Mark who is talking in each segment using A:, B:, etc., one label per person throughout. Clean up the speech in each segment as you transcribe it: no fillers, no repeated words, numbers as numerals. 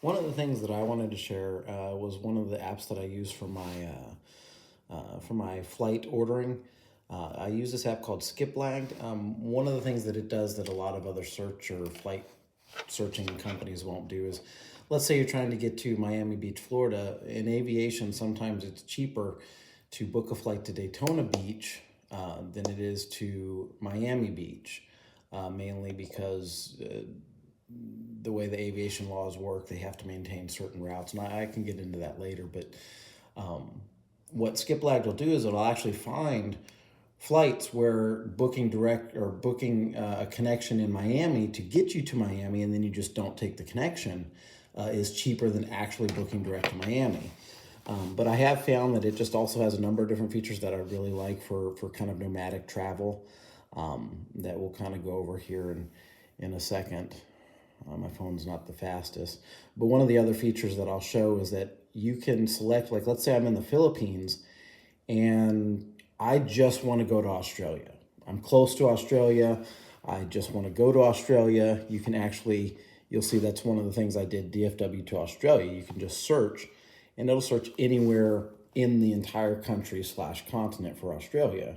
A: One of the things that I wanted to share was one of the apps that I use for my flight ordering. I use this app called Skipplagged. One of the things that it does that a lot of other search or flight searching companies won't do is, let's say you're trying to get to Miami Beach, Florida. In aviation, sometimes it's cheaper to book a flight to Daytona Beach than it is to Miami Beach, mainly because the way the aviation laws work, they have to maintain certain routes, and I can get into that later. But what Skiplag will do is it'll actually find flights where booking direct or booking a connection in Miami to get you to Miami, and then you just don't take the connection, is cheaper than actually booking direct to Miami. But I have found that it just also has a number of different features that I really like for kind of nomadic travel, that we'll kind of go over here in a second. My phone's not the fastest. But one of the other features that I'll show is that you can select, like, let's say I'm in the Philippines and I just want to go to Australia. I'm close to Australia. I just want to go to Australia. You can actually, you'll see that's one of the things I did, DFW to Australia. You can just search and it'll search anywhere in the entire country / continent for Australia.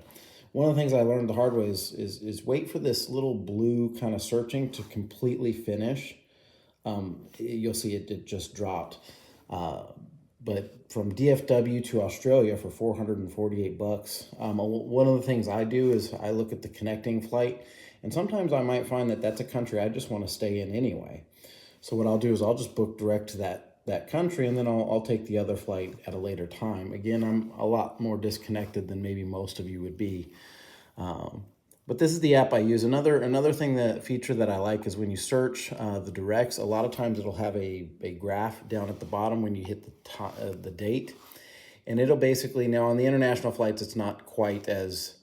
A: One of the things I learned the hard way is wait for this little blue kind of searching to completely finish. You'll see it just dropped. But from DFW to Australia for $448, one of the things I do is I look at the connecting flight, and sometimes I might find that that's a country I just want to stay in anyway. So what I'll do is I'll just book direct to that country, and then I'll take the other flight at a later time. Again, I'm a lot more disconnected than maybe most of you would be. But this is the app I use. Another thing, that feature that I like, is when you search the directs, a lot of times it'll have a graph down at the bottom when you hit the date. And it'll basically, now on the international flights, it's not quite as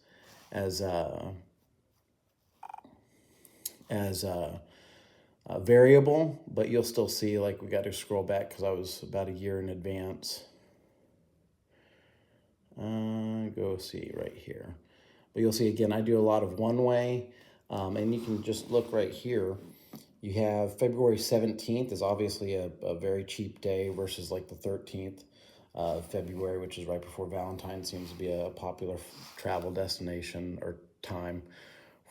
A: variable, but you'll still see, like, we got to scroll back because I was about a year in advance. Go see right here. But you'll see, again, I do a lot of one-way, and you can just look right here. You have February 17th is obviously a very cheap day versus like the 13th of February, which is right before Valentine's, seems to be a popular travel destination or time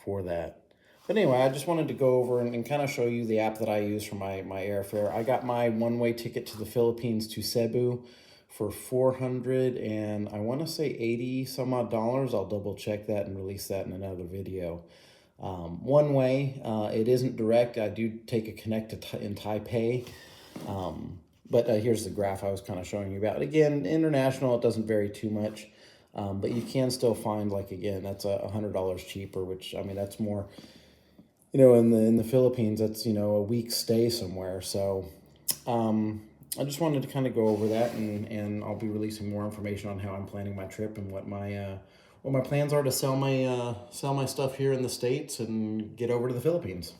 A: for that. But anyway, I just wanted to go over and kind of show you the app that I use for my airfare. I got my one-way ticket to the Philippines to Cebu for 400 and I want to say 80 some odd dollars. I'll double check that and release that in another video. One way, it isn't direct. I do take a connect in Taipei. But here's the graph I was kind of showing you about. Again, international, it doesn't vary too much. But you can still find, like, again, that's $100 cheaper, which, I mean, that's more, in the Philippines, that's, a week's stay somewhere. So I just wanted to kind of go over that, and I'll be releasing more information on how I'm planning my trip and what my plans are to sell my stuff here in the States and get over to the Philippines.